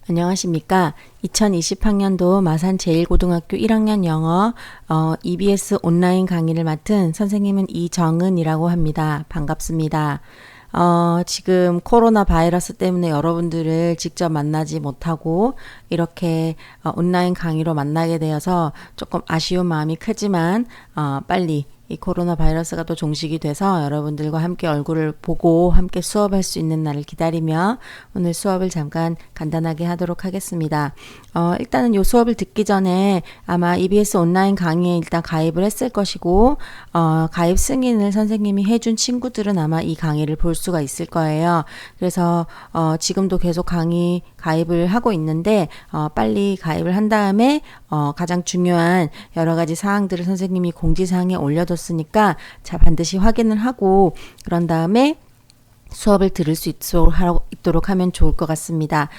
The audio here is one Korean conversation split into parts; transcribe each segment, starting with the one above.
안녕하십니까. 2020학년도 마산 제1고등학교 1학년 영어 EBS 온라인 강의를 맡은 선생님은 이정은이라고 합니다. 반갑습니다. 지금 코로나 바이러스 때문에 여러분들을 직접 만나지 못하고 이렇게 온라인 강의로 만나게 되어서 조금 아쉬운 마음이 크지만 빨리 이 코로나 바이러스가 또 종식이 돼서 여러분들과 함께 얼굴을 보고 함께 수업할 수 있는 날을 기다리며 오늘 수업을 잠깐 간단하게 하도록 하겠습니다. 일단은 이 수업을 듣기 전에 아마 EBS 온라인 강의에 일단 가입을 했을 것이고 가입 승인을 선생님이 해준 친구들은 아마 이 강의를 볼 수가 있을 거예요. 그래서 지금도 계속 강의 가입을 하고 있는데 빨리 가입을 한 다음에 가장 중요한 여러 가지 사항들을 선생님이 공지사항에 올려뒀으니까 자 반드시 확인을 하고 그런 다음에 수업을 들을 수 있도록 하면 좋을 것 같습니다.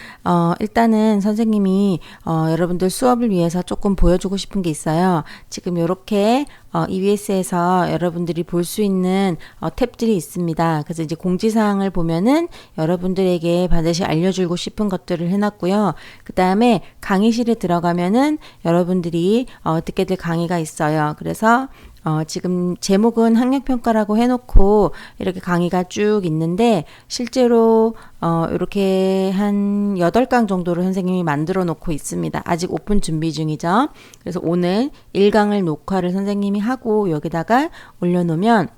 일단은 선생님이 여러분들 수업을 위해서 조금 보여주고 싶은 게 있어요. 지금 이렇게 EBS에서 여러분들이 볼 수 있는 탭들이 있습니다. 그래서 이제 공지사항을 보면은 여러분들에게 반드시 알려주고 싶은 것들을 해놨고요. 그 다음에 강의실에 들어가면은 여러분들이 듣게 될 강의가 있어요. 그래서 지금 제목은 학력평가라고 해놓고 이렇게 강의가 쭉 있는데 실제로 이렇게 한 8강 정도를 선생님이 만들어 놓고 있습니다. 아직 오픈 준비 중이죠. 그래서 오늘 1강을 녹화를 선생님이 하고 여기다가 올려놓으면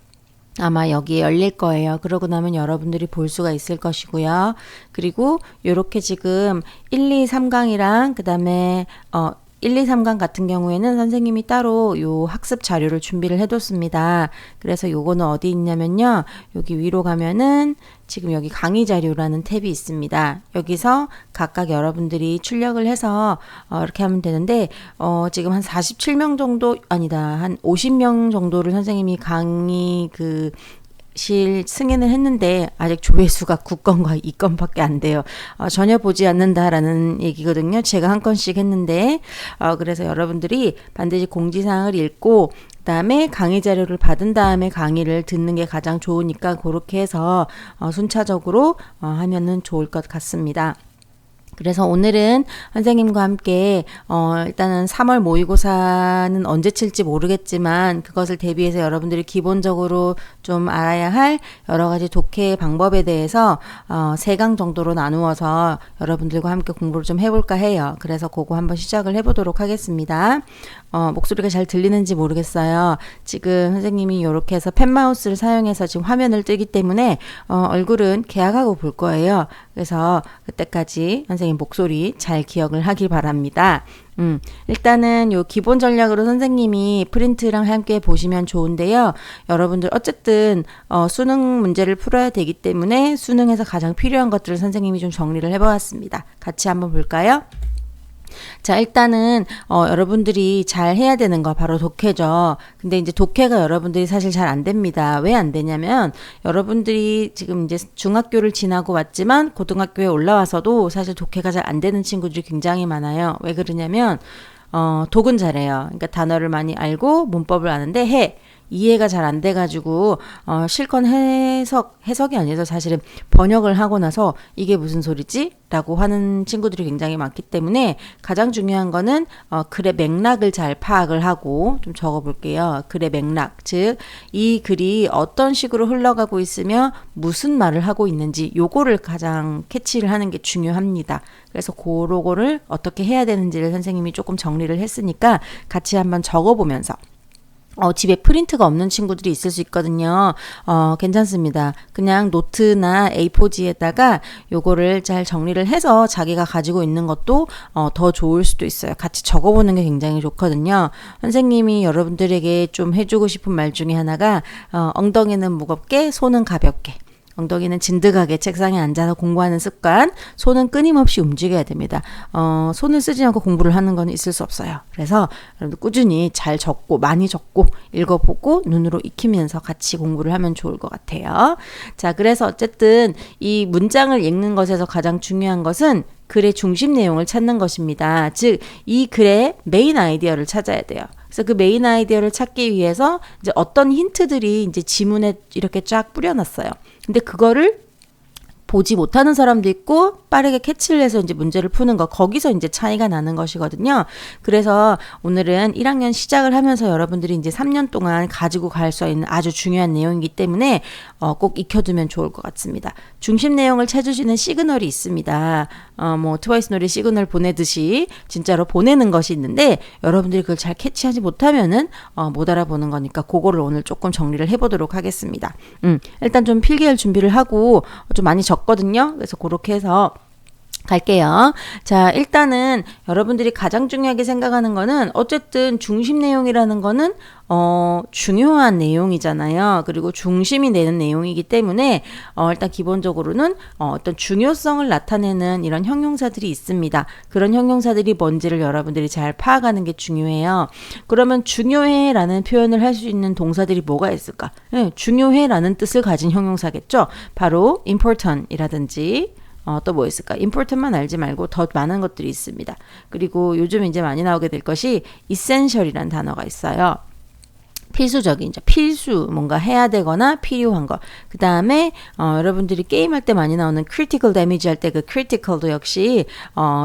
아마 여기에 열릴 거예요. 그러고 나면 여러분들이 볼 수가 있을 것이고요. 그리고 이렇게 지금 1, 2, 3강이랑 그 다음에 1, 2, 3강 같은 경우에는 선생님이 따로 요 학습 자료를 준비를 해뒀습니다. 그래서 요거는 어디 있냐면요. 여기 위로 가면은 지금 여기 강의 자료라는 탭이 있습니다. 여기서 각각 여러분들이 출력을 해서 이렇게 하면 되는데 지금 한 47명 정도 아니다. 한 50명 정도를 선생님이 강의 실 승인을 했는데 아직 조회수가 9건과 2건밖에 안 돼요. 전혀 보지 않는다라는 얘기거든요. 제가 한 건씩 했는데 그래서 여러분들이 반드시 공지사항을 읽고 그 다음에 강의 자료를 받은 다음에 강의를 듣는 게 가장 좋으니까 그렇게 해서 순차적으로 하면은 좋을 것 같습니다. 그래서 오늘은 선생님과 함께 일단은 3월 모의고사는 언제 칠지 모르겠지만 그것을 대비해서 여러분들이 기본적으로 좀 알아야 할 여러 가지 독해 방법에 대해서 3강 정도로 나누어서 여러분들과 함께 공부를 좀 해볼까 해요. 그래서 그거 한번 시작을 해보도록 하겠습니다. 목소리가 잘 들리는지 모르겠어요. 지금 선생님이 이렇게 해서 펜마우스를 사용해서 지금 화면을 뜨기 때문에 얼굴은 계약하고 볼 거예요. 그래서 그때까지 선생님 목소리 잘 기억을 하길 바랍니다. 일단은 요 기본 전략으로 선생님이 프린트랑 함께 보시면 좋은데요. 여러분들 어쨌든 수능 문제를 풀어야 되기 때문에 수능에서 가장 필요한 것들을 선생님이 좀 정리를 해보았습니다. 같이 한번 볼까요? 자, 일단은 여러분들이 잘 해야 되는 거 바로 독해죠. 근데 이제 독해가 여러분들이 사실 잘 안 됩니다. 왜 안 되냐면 여러분들이 지금 이제 중학교를 지나고 왔지만 고등학교에 올라와서도 사실 독해가 잘 안 되는 친구들이 굉장히 많아요. 왜 그러냐면 독은 잘해요. 그러니까 단어를 많이 알고 문법을 아는데 이해가 잘 안 돼가지고 실컷 해석이 아니라 사실은 번역을 하고 나서 이게 무슨 소리지? 라고 하는 친구들이 굉장히 많기 때문에 가장 중요한 거는 글의 맥락을 잘 파악을 하고 좀 적어볼게요. 글의 맥락, 즉 이 글이 어떤 식으로 흘러가고 있으며 무슨 말을 하고 있는지 요거를 가장 캐치를 하는 게 중요합니다. 그래서 그거를 어떻게 해야 되는지를 선생님이 조금 정리를 했으니까 같이 한번 적어보면서 집에 프린트가 없는 친구들이 있을 수 있거든요. 괜찮습니다. 그냥 노트나 A4지에다가 요거를 잘 정리를 해서 자기가 가지고 있는 것도 더 좋을 수도 있어요. 같이 적어보는 게 굉장히 좋거든요. 선생님이 여러분들에게 좀 해주고 싶은 말 중에 하나가 엉덩이는 무겁게 손은 가볍게 엉덩이는 진득하게 책상에 앉아서 공부하는 습관, 손은 끊임없이 움직여야 됩니다. 손을 쓰지 않고 공부를 하는 건 있을 수 없어요. 그래서 여러분들 꾸준히 잘 적고 많이 적고 읽어보고 눈으로 익히면서 같이 공부를 하면 좋을 것 같아요. 자, 그래서 어쨌든 이 문장을 읽는 것에서 가장 중요한 것은 글의 중심 내용을 찾는 것입니다. 즉, 이 글의 메인 아이디어를 찾아야 돼요. 그래서 그 메인 아이디어를 찾기 위해서 이제 어떤 힌트들이 이제 지문에 이렇게 쫙 뿌려놨어요. 근데 그거를 보지 못하는 사람도 있고 빠르게 캐치를 해서 이제 문제를 푸는 거, 거기서 이제 차이가 나는 것이거든요. 그래서 오늘은 1학년 시작을 하면서 여러분들이 이제 3년 동안 가지고 갈 수 있는 아주 중요한 내용이기 때문에 꼭 익혀두면 좋을 것 같습니다. 중심 내용을 찾으시는 시그널이 있습니다. 뭐 트와이스 노래 시그널 보내듯이 진짜로 보내는 것이 있는데 여러분들이 그걸 잘 캐치하지 못하면은 못 알아보는 거니까 그거를 오늘 조금 정리를 해보도록 하겠습니다. 일단 좀 필기할 준비를 하고 좀 많이 적거든요. 그래서 그렇게 해서 갈게요. 자, 일단은 여러분들이 가장 중요하게 생각하는 거는 어쨌든 중심 내용이라는 거는 중요한 내용이잖아요. 그리고 중심이 되는 내용이기 때문에 일단 기본적으로는 어떤 중요성을 나타내는 이런 형용사들이 있습니다. 그런 형용사들이 뭔지를 여러분들이 잘 파악하는 게 중요해요. 그러면 중요해라는 표현을 할 수 있는 동사들이 뭐가 있을까? 네, 중요해라는 뜻을 가진 형용사겠죠. 바로 important이라든지 또 뭐 있을까? important만 알지 말고 더 많은 것들이 있습니다. 그리고 요즘 이제 많이 나오게 될 것이 essential이라는 단어가 있어요. 필수적인, 필수, 뭔가 해야 되거나 필요한 거. 그 다음에 여러분들이 게임할 때 많이 나오는 critical damage 할 때 그 critical도 역시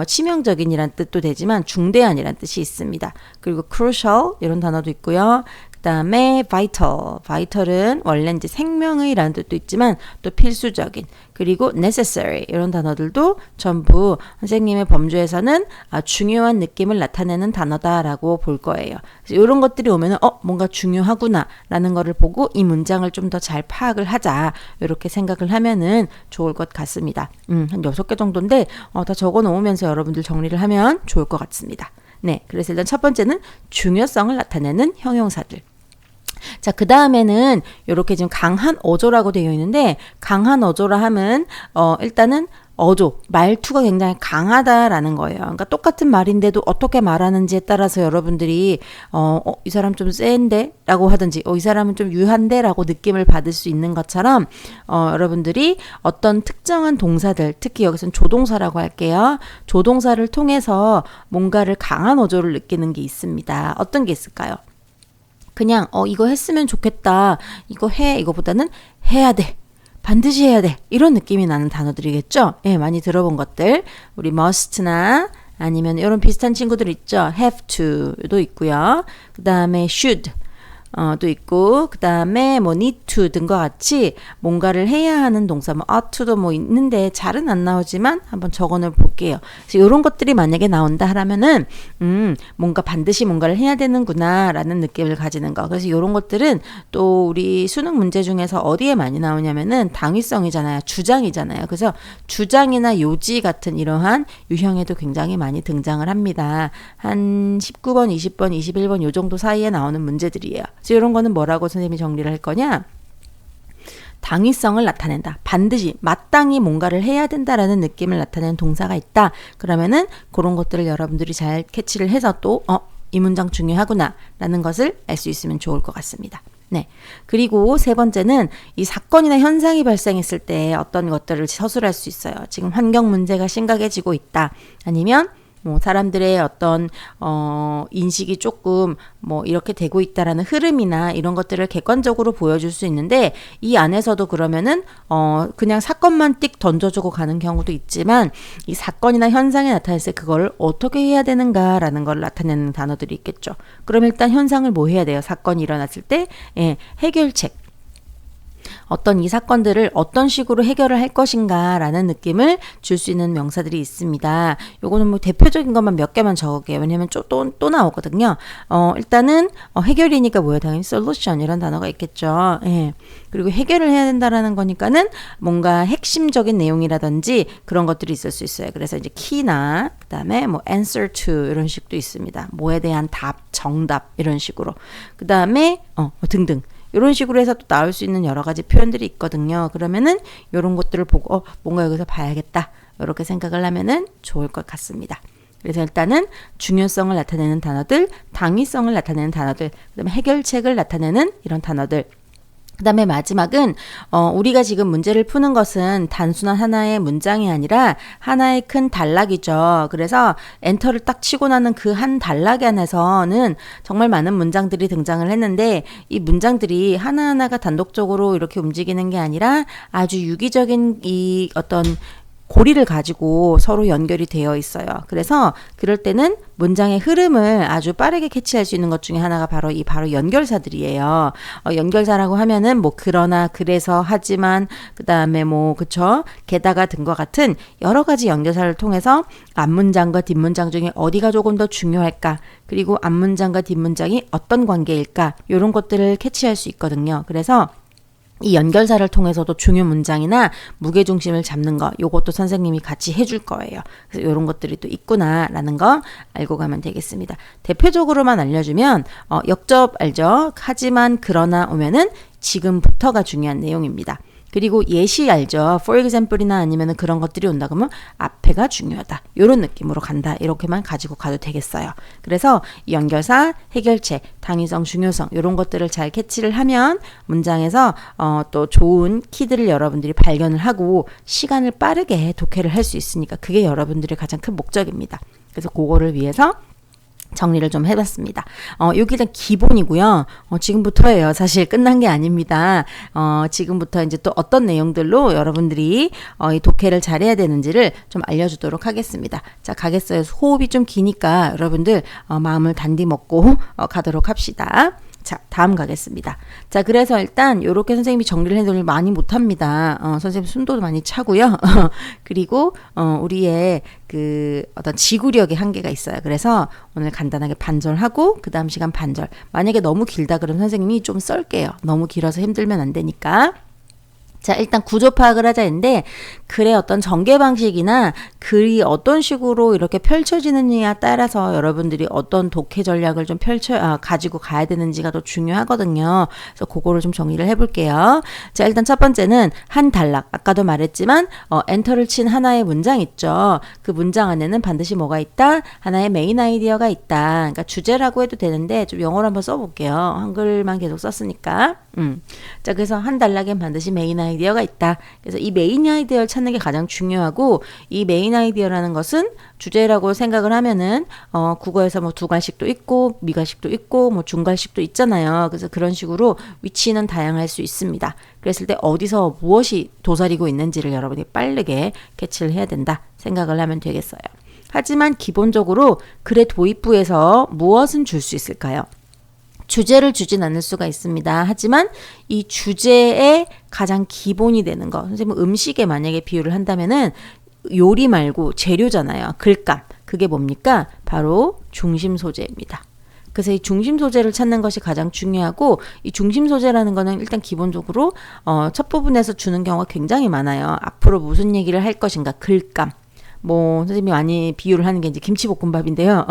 치명적인이란 뜻도 되지만 중대한이란 뜻이 있습니다. 그리고 crucial 이런 단어도 있고요. 그 다음에 vital은 원래 이제 생명의라는 뜻도 있지만 또 필수적인, 그리고 necessary 이런 단어들도 전부 선생님의 범주에서는 중요한 느낌을 나타내는 단어다라고 볼 거예요. 그래서 이런 것들이 오면은 뭔가 중요하구나 라는 거를 보고 이 문장을 좀 더 잘 파악을 하자 이렇게 생각을 하면은 좋을 것 같습니다. 한 6개 정도인데 다 적어 놓으면서 여러분들 정리를 하면 좋을 것 같습니다. 네, 그래서 일단 첫 번째는 중요성을 나타내는 형용사들. 자, 그 다음에는 이렇게 지금 강한 어조라고 되어 있는데, 강한 어조라 하면 일단은 어조, 말투가 굉장히 강하다라는 거예요. 그러니까 똑같은 말인데도 어떻게 말하는지에 따라서 여러분들이 이 사람 좀 센데? 라고 하든지 이 사람은 좀 유한데? 라고 느낌을 받을 수 있는 것처럼 여러분들이 어떤 특정한 동사들, 특히 여기서는 조동사라고 할게요. 조동사를 통해서 뭔가를 강한 어조를 느끼는 게 있습니다. 어떤 게 있을까요? 그냥 이거 했으면 좋겠다. 이거 해. 이거보다는 해야 돼. 반드시 해야 돼. 이런 느낌이 나는 단어들이겠죠? 예, 많이 들어본 것들. 우리 must나 아니면 이런 비슷한 친구들 있죠? have to도 있고요. 그 다음에 should 도 있고, 그 다음에 뭐 need to 등과 같이 뭔가를 해야 하는 동사, 뭐 ought to도 뭐 있는데 잘은 안 나오지만 한번 적어놓을 볼게요. 그래서 이런 것들이 만약에 나온다 하라면은 뭔가 반드시 뭔가를 해야 되는구나 라는 느낌을 가지는 거. 그래서 이런 것들은 또 우리 수능 문제 중에서 어디에 많이 나오냐면은 당위성이잖아요. 주장이잖아요. 그래서 주장이나 요지 같은 이러한 유형에도 굉장히 많이 등장을 합니다. 한 19번, 20번, 21번 요 정도 사이에 나오는 문제들이에요. 그래서 이런 거는 뭐라고 선생님이 정리를 할 거냐? 당위성을 나타낸다. 반드시 마땅히 뭔가를 해야 된다라는 느낌을 나타내는 동사가 있다. 그러면은 그런 것들을 여러분들이 잘 캐치를 해서 또 이 문장 중요하구나 라는 것을 알 수 있으면 좋을 것 같습니다. 네. 그리고 세 번째는 이 사건이나 현상이 발생했을 때 어떤 것들을 서술할 수 있어요. 지금 환경 문제가 심각해지고 있다. 아니면 뭐 사람들의 어떤 인식이 조금 뭐 이렇게 되고 있다라는 흐름이나 이런 것들을 객관적으로 보여줄 수 있는데, 이 안에서도 그러면은 그냥 사건만 띡 던져주고 가는 경우도 있지만 이 사건이나 현상이 나타났을 때 그걸 어떻게 해야 되는가라는 걸 나타내는 단어들이 있겠죠. 그럼 일단 현상을 뭐 해야 돼요? 사건이 일어났을 때 해결책. 어떤 이 사건들을 어떤 식으로 해결을 할 것인가 라는 느낌을 줄 수 있는 명사들이 있습니다. 요거는 뭐 대표적인 것만 몇 개만 적을게요. 왜냐면 또 나오거든요. 일단은 해결이니까 뭐예요? 당연히 solution 이런 단어가 있겠죠. 예. 그리고 해결을 해야 된다라는 거니까는 뭔가 핵심적인 내용이라든지 그런 것들이 있을 수 있어요. 그래서 이제 key나 그 다음에 뭐 answer to 이런 식도 있습니다. 뭐에 대한 답, 정답 이런 식으로. 그 다음에 등등. 이런 식으로 해서 또 나올 수 있는 여러 가지 표현들이 있거든요. 그러면은 이런 것들을 보고 뭔가 여기서 봐야겠다. 이렇게 생각을 하면은 좋을 것 같습니다. 그래서 일단은 중요성을 나타내는 단어들, 당위성을 나타내는 단어들, 그다음에 해결책을 나타내는 이런 단어들. 그 다음에 마지막은 우리가 지금 문제를 푸는 것은 단순한 하나의 문장이 아니라 하나의 큰 단락이죠. 그래서 엔터를 딱 치고 나는 그 한 단락 안에서는 정말 많은 문장들이 등장을 했는데, 이 문장들이 하나하나가 단독적으로 이렇게 움직이는 게 아니라 아주 유기적인 이 어떤 고리를 가지고 서로 연결이 되어 있어요. 그래서 그럴 때는 문장의 흐름을 아주 빠르게 캐치할 수 있는 것 중에 하나가 바로 바로 연결사들이에요. 연결사라고 하면은 뭐 그러나, 그래서, 하지만, 그 다음에 뭐 그쵸, 게다가 등과 같은 여러 가지 연결사를 통해서 앞문장과 뒷문장 중에 어디가 조금 더 중요할까, 그리고 앞문장과 뒷문장이 어떤 관계일까, 이런 것들을 캐치할 수 있거든요. 그래서 이 연결사를 통해서도 중요 문장이나 무게중심을 잡는 거, 요것도 선생님이 같이 해줄 거예요. 그래서 이런 것들이 또 있구나라는 거 알고 가면 되겠습니다. 대표적으로만 알려주면 역접 알죠? 하지만, 그러나 오면은 지금부터가 중요한 내용입니다. 그리고 예시 알죠? For example이나 아니면 그런 것들이 온다 그러면 앞에가 중요하다. 이런 느낌으로 간다. 이렇게만 가지고 가도 되겠어요. 그래서 연결사, 해결책, 당위성, 중요성 이런 것들을 잘 캐치를 하면 문장에서 또 좋은 키들을 여러분들이 발견을 하고 시간을 빠르게 독해를 할 수 있으니까 그게 여러분들의 가장 큰 목적입니다. 그래서 그거를 위해서 정리를 좀 해봤습니다. 여기 일단 기본이고요. 지금부터예요. 사실 끝난 게 아닙니다. 지금부터 이제 또 어떤 내용들로 여러분들이 이 독해를 잘해야 되는지를 좀 알려주도록 하겠습니다. 자, 가겠어요. 호흡이 좀 기니까 여러분들 마음을 단디 먹고 가도록 합시다. 자, 다음 가겠습니다. 자, 그래서 일단 이렇게 선생님이 정리를 해놓으면 많이 못합니다. 선생님 숨도 많이 차고요. 그리고 우리의 그 어떤 지구력의 한계가 있어요. 그래서 오늘 간단하게 반절하고 그 다음 시간 반절. 만약에 너무 길다 그러면 선생님이 좀 썰게요. 너무 길어서 힘들면 안 되니까. 자, 일단 구조 파악을 하자 했는데 글의 어떤 전개 방식이나 글이 어떤 식으로 이렇게 펼쳐지느냐에 따라서 여러분들이 어떤 독해 전략을 좀 가지고 가야 되는지가 더 중요하거든요. 그래서 그거를 좀 정리를 해볼게요. 자, 일단 첫 번째는 한 단락. 아까도 말했지만 엔터를 친 하나의 문장 있죠. 그 문장 안에는 반드시 뭐가 있다? 하나의 메인 아이디어가 있다. 그러니까 주제라고 해도 되는데 좀 영어로 한번 써볼게요. 한글만 계속 썼으니까. 자, 그래서 한 단락엔 반드시 메인 아이디어가 있다. 그래서 이 메인 아이디어를 찾는 게 가장 중요하고, 이 메인 아이디어라는 것은 주제라고 생각을 하면은 국어에서 뭐 두갈식도 있고 미갈식도 있고 뭐 중갈식도 있잖아요. 그래서 그런 식으로 위치는 다양할 수 있습니다. 그랬을 때 어디서 무엇이 도사리고 있는지를 여러분이 빠르게 캐치를 해야 된다 생각을 하면 되겠어요. 하지만 기본적으로 글의 도입부에서 무엇은 줄 수 있을까요? 주제를 주진 않을 수가 있습니다. 하지만 이 주제의 가장 기본이 되는 거, 선생님은 음식에 만약에 비유를 한다면은 요리 말고 재료잖아요. 글감. 그게 뭡니까? 바로 중심 소재입니다. 그래서 이 중심 소재를 찾는 것이 가장 중요하고, 이 중심 소재라는 거는 일단 기본적으로 첫 부분에서 주는 경우가 굉장히 많아요. 앞으로 무슨 얘기를 할 것인가, 글감. 뭐 선생님이 많이 비유를 하는 게 이제 김치볶음밥인데요.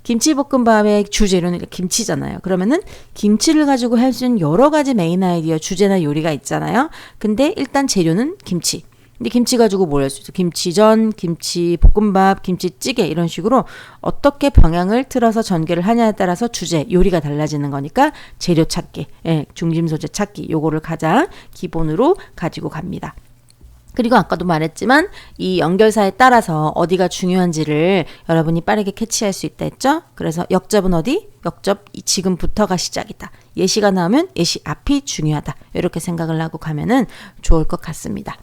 김치볶음밥의 주재료는 김치잖아요. 그러면은 김치를 가지고 할 수 있는 여러 가지 메인 아이디어, 주제나 요리가 있잖아요. 근데 일단 재료는 김치. 근데 김치 가지고 뭘 할 수 있어? 김치전, 김치볶음밥, 김치찌개 이런 식으로 어떻게 방향을 틀어서 전개를 하냐에 따라서 주제, 요리가 달라지는 거니까 재료 찾기, 중심 소재 찾기, 요거를 가장 기본으로 가지고 갑니다. 그리고 아까도 말했지만 이 연결사에 따라서 어디가 중요한지를 여러분이 빠르게 캐치할 수 있다 했죠? 그래서 역접은 어디? 역접 지금부터가 시작이다. 예시가 나오면 예시 앞이 중요하다. 이렇게 생각을 하고 가면은 좋을 것 같습니다.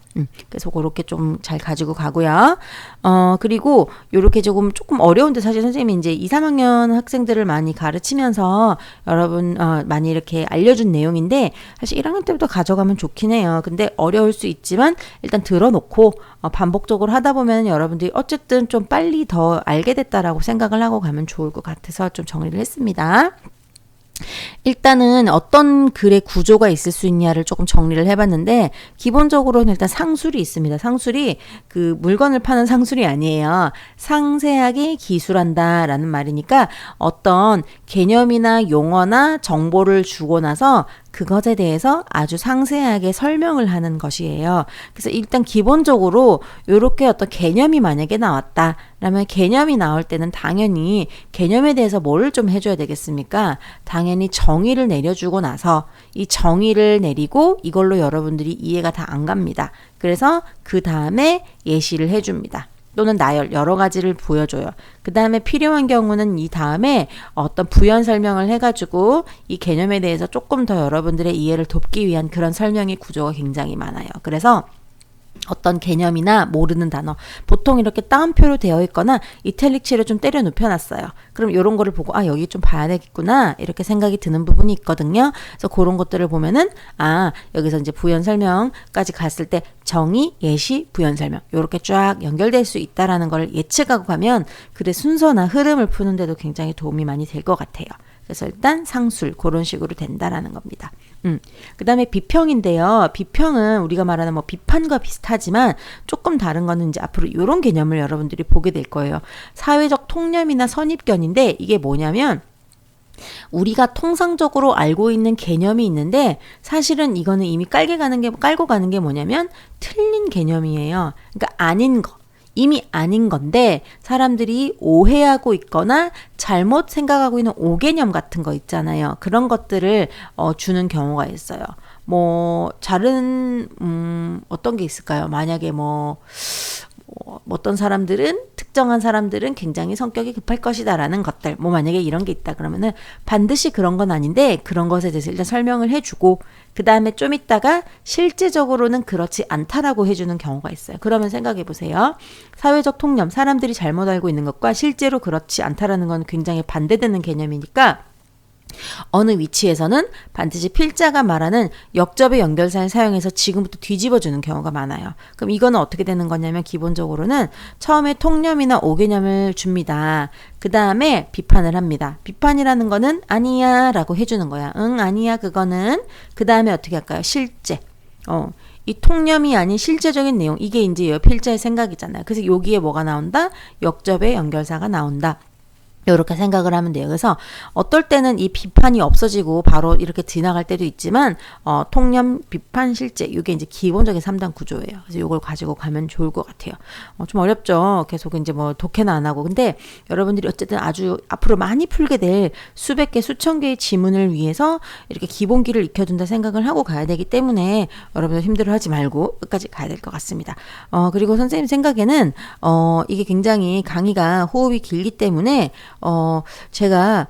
그래서 그렇게 좀 잘 가지고 가고요. 그리고 요렇게 조금 어려운데 사실 선생님이 이제 2, 3학년 학생들을 많이 가르치면서 여러분 많이 이렇게 알려준 내용인데 사실 1학년 때부터 가져가면 좋긴 해요. 근데 어려울 수 있지만 일단 들어놓고 반복적으로 하다 보면 여러분들이 어쨌든 좀 빨리 더 알게 됐다라고 생각을 하고 가면 좋을 것 같아서 좀 정리를 했습니다. 일단은 어떤 글의 구조가 있을 수 있냐를 조금 정리를 해봤는데, 기본적으로는 일단 상술이 있습니다. 상술이 그 물건을 파는 상술이 아니에요. 상세하게 기술한다 라는 말이니까 어떤 개념이나 용어나 정보를 주고 나서 그것에 대해서 아주 상세하게 설명을 하는 것이에요. 그래서 일단 기본적으로 이렇게 어떤 개념이 만약에 나왔다 라면, 개념이 나올 때는 당연히 개념에 대해서 뭘 좀 해줘야 되겠습니까? 당연히 정의를 내려주고 나서 이 정의를 내리고 이걸로 여러분들이 이해가 다 안 갑니다. 그래서 그 다음에 예시를 해줍니다. 또는 나열, 여러 가지를 보여줘요. 그 다음에 필요한 경우는 이 다음에 어떤 부연 설명을 해가지고 이 개념에 대해서 조금 더 여러분들의 이해를 돕기 위한 그런 설명의 구조가 굉장히 많아요. 그래서 어떤 개념이나 모르는 단어 보통 이렇게 따옴표로 되어 있거나 이탈릭치로 좀 때려 눕혀놨어요. 그럼 이런 거를 보고 아 여기 좀 봐야 되겠구나 이렇게 생각이 드는 부분이 있거든요. 그래서 그런 것들을 보면은 아 여기서 이제 부연 설명까지 갔을 때 정의, 예시, 부연 설명 이렇게 쫙 연결될 수 있다라는 걸 예측하고 가면 글의 순서나 흐름을 푸는데도 굉장히 도움이 많이 될 것 같아요. 그래서 일단 상술 그런 식으로 된다라는 겁니다. 그 다음에 비평인데요. 비평은 우리가 말하는 뭐 비판과 비슷하지만 조금 다른 거는 이제 앞으로 이런 개념을 여러분들이 보게 될 거예요. 사회적 통념이나 선입견인데 이게 뭐냐면 우리가 통상적으로 알고 있는 개념이 있는데 사실은 이거는 이미 깔고 가는 게 뭐냐면 틀린 개념이에요. 그러니까 아닌 거. 이미 아닌 건데 사람들이 오해하고 있거나 잘못 생각하고 있는 오개념 같은 거 있잖아요. 그런 것들을 주는 경우가 있어요. 뭐 다른 어떤 게 있을까요? 만약에 어떤 사람들은 특정한 사람들은 굉장히 성격이 급할 것이다라는 것들 뭐 만약에 이런 게 있다 그러면은 반드시 그런 건 아닌데 그런 것에 대해서 일단 설명을 해주고 그 다음에 좀 있다가 실제적으로는 그렇지 않다라고 해주는 경우가 있어요. 그러면 생각해 보세요. 사회적 통념 사람들이 잘못 알고 있는 것과 실제로 그렇지 않다라는 건 굉장히 반대되는 개념이니까 어느 위치에서는 반드시 필자가 말하는 역접의 연결사를 사용해서 지금부터 뒤집어주는 경우가 많아요. 그럼 이거는 어떻게 되는 거냐면 기본적으로는 처음에 통념이나 오개념을 줍니다. 그 다음에 비판을 합니다. 비판이라는 거는 아니야 라고 해주는 거야. 응 아니야 그거는. 그 다음에 어떻게 할까요? 실제. 이 통념이 아닌 실제적인 내용 이게 이제 필자의 생각이잖아요. 그래서 여기에 뭐가 나온다? 역접의 연결사가 나온다. 이렇게 생각을 하면 돼요. 그래서 어떨 때는 이 비판이 없어지고 바로 이렇게 지나갈 때도 있지만 통념, 비판, 실제 이게 이제 기본적인 3단 구조예요. 그래서 이걸 가지고 가면 좋을 것 같아요. 좀 어렵죠. 계속 이제 뭐 독해는 안 하고 근데 여러분들이 어쨌든 아주 앞으로 많이 풀게 될 수백 개, 수천 개의 지문을 위해서 이렇게 기본기를 익혀둔다 생각을 하고 가야 되기 때문에 여러분들 힘들어하지 말고 끝까지 가야 될 것 같습니다. 그리고 선생님 생각에는 이게 굉장히 강의가 호흡이 길기 때문에 제가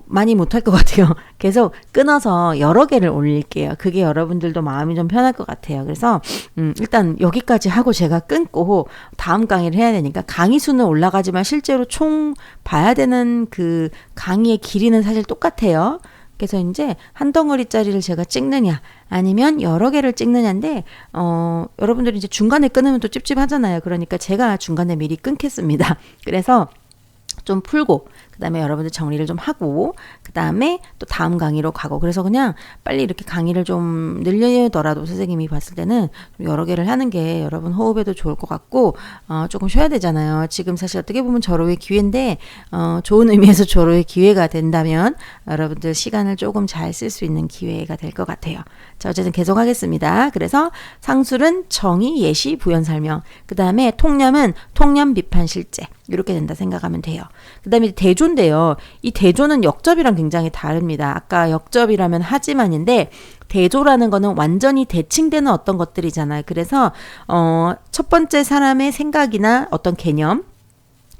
많이 못할 것 같아요. 계속 끊어서 여러 개를 올릴게요. 그게 여러분들도 마음이 좀 편할 것 같아요. 그래서 일단 여기까지 하고 제가 끊고 다음 강의를 해야 되니까 강의 수는 올라가지만 실제로 총 봐야 되는 그 강의의 길이는 사실 똑같아요. 그래서 이제 한 덩어리짜리를 제가 찍느냐 아니면 여러 개를 찍느냐인데 여러분들이 이제 중간에 끊으면 또 찝찝하잖아요. 그러니까 제가 중간에 미리 끊겠습니다. 그래서 좀 풀고 그 다음에 여러분들 정리를 좀 하고 그 다음에 또 다음 강의로 가고 그래서 그냥 빨리 이렇게 강의를 좀 늘리더라도 선생님이 봤을 때는 좀 여러 개를 하는 게 여러분 호흡에도 좋을 것 같고 조금 쉬어야 되잖아요. 지금 사실 어떻게 보면 절호의 기회인데 좋은 의미에서 절호의 기회가 된다면 여러분들 시간을 조금 잘 쓸 수 있는 기회가 될 것 같아요. 자 어쨌든 계속 하겠습니다. 그래서 상술은 정의, 예시, 부연 설명 그 다음에 통념은 통념, 비판, 실제 이렇게 된다 생각하면 돼요. 그 다음에 대조인데요. 이 대조는 역접이랑 굉장히 다릅니다. 아까 역접이라면 하지만인데 대조라는 거는 완전히 대칭되는 어떤 것들이잖아요. 그래서 첫 번째 사람의 생각이나 어떤 개념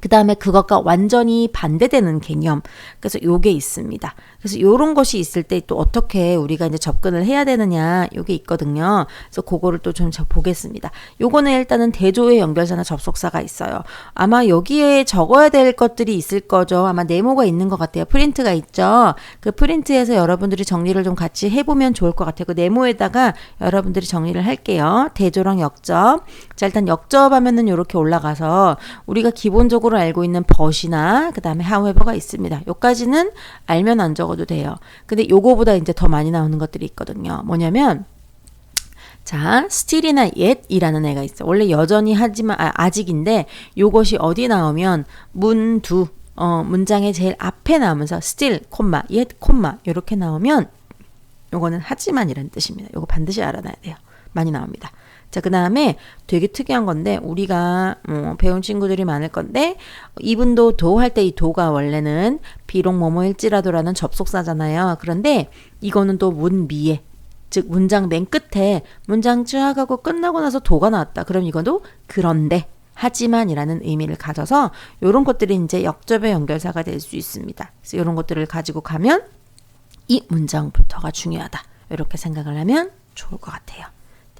그 다음에 그것과 완전히 반대되는 개념. 그래서 요게 있습니다. 그래서 요런 것이 있을 때 또 어떻게 우리가 이제 접근을 해야 되느냐, 요게 있거든요. 그래서 그거를 또 좀 보겠습니다. 요거는 일단은 대조의 연결사나 접속사가 있어요. 아마 여기에 적어야 될 것들이 있을 거죠. 아마 네모가 있는 것 같아요. 프린트가 있죠. 그 프린트에서 여러분들이 정리를 좀 같이 해보면 좋을 것 같아요. 그 네모에다가 여러분들이 정리를 할게요. 대조랑 역접. 자, 일단 역접하면은 요렇게 올라가서 우리가 기본적으로 알고 있는 but이나 그 다음에 however가 있습니다. 요까지는 알면 안 적어도 돼요. 근데 요거보다 이제 더 많이 나오는 것들이 있거든요. 뭐냐면 자, still이나 yet이라는 애가 있어. 원래 여전히 하지만 아직인데 요것이 어디 나오면 문두 문장의 제일 앞에 나오면서 still, yet, 이렇게 나오면 요거는 하지만이라는 뜻입니다. 요거 반드시 알아놔야 돼요. 많이 나옵니다. 자, 그 다음에 되게 특이한 건데 우리가 배운 친구들이 많을 건데 이분도 도 할 때 이 도가 원래는 비록 뭐뭐일지라도라는 접속사잖아요. 그런데 이거는 또 문미에 즉 문장 맨 끝에 문장 쫙 하고 끝나고 나서 도가 나왔다. 그럼 이것도 그런데 하지만이라는 의미를 가져서 이런 것들이 이제 역접의 연결사가 될 수 있습니다. 그래서 이런 것들을 가지고 가면 이 문장부터가 중요하다. 이렇게 생각을 하면 좋을 것 같아요.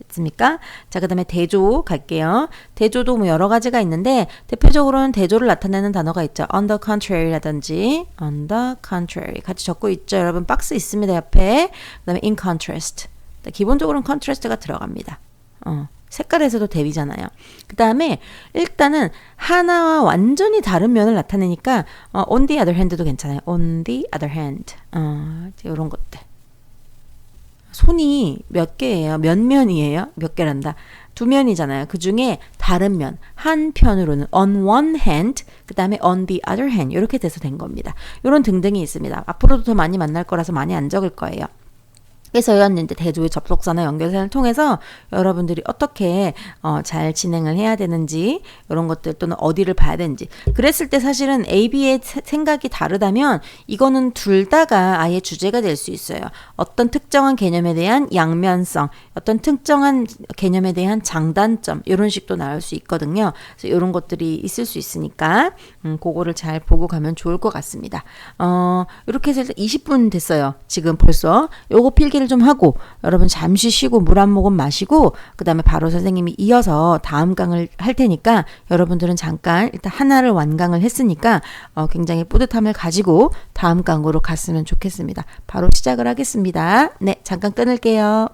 됐습니까? 자, 그 다음에 대조 갈게요. 대조도 뭐 여러 가지가 있는데 대표적으로는 대조를 나타내는 단어가 있죠. on the contrary라든지 on the contrary 같이 적고 있죠. 여러분 박스 있습니다. 옆에. 그 다음에 in contrast. 기본적으로는 contrast가 들어갑니다. 색깔에서도 대비잖아요. 그 다음에 일단은 하나와 완전히 다른 면을 나타내니까 on the other hand도 괜찮아요. on the other hand. 이런 것들. 손이 몇 개예요? 몇 면이에요? 몇 개란다. 두 면이잖아요. 그 중에 다른 면, 한 편으로는 on one hand, 그 다음에 on the other hand 이렇게 돼서 된 겁니다. 이런 등등이 있습니다. 앞으로도 더 많이 만날 거라서 많이 안 적을 거예요. 그래서 이제 대조의 접속사나 연결사를 통해서 여러분들이 어떻게 잘 진행을 해야 되는지 이런 것들 또는 어디를 봐야 되는지 그랬을 때 사실은 A, B의 생각이 다르다면 이거는 둘 다가 아예 주제가 될 수 있어요. 어떤 특정한 개념에 대한 양면성, 어떤 특정한 개념에 대한 장단점 이런 식도 나올 수 있거든요. 그래서 이런 것들이 있을 수 있으니까 그거를 잘 보고 가면 좋을 것 같습니다. 이렇게 해서 20분 됐어요. 지금 벌써 요거 필기를 좀 하고 여러분 잠시 쉬고 물 한 모금 마시고 그 다음에 바로 선생님이 이어서 다음 강을 할 테니까 여러분들은 잠깐 일단 하나를 완강을 했으니까 굉장히 뿌듯함을 가지고 다음 강으로 갔으면 좋겠습니다. 바로 시작을 하겠습니다. 네, 잠깐 끊을게요.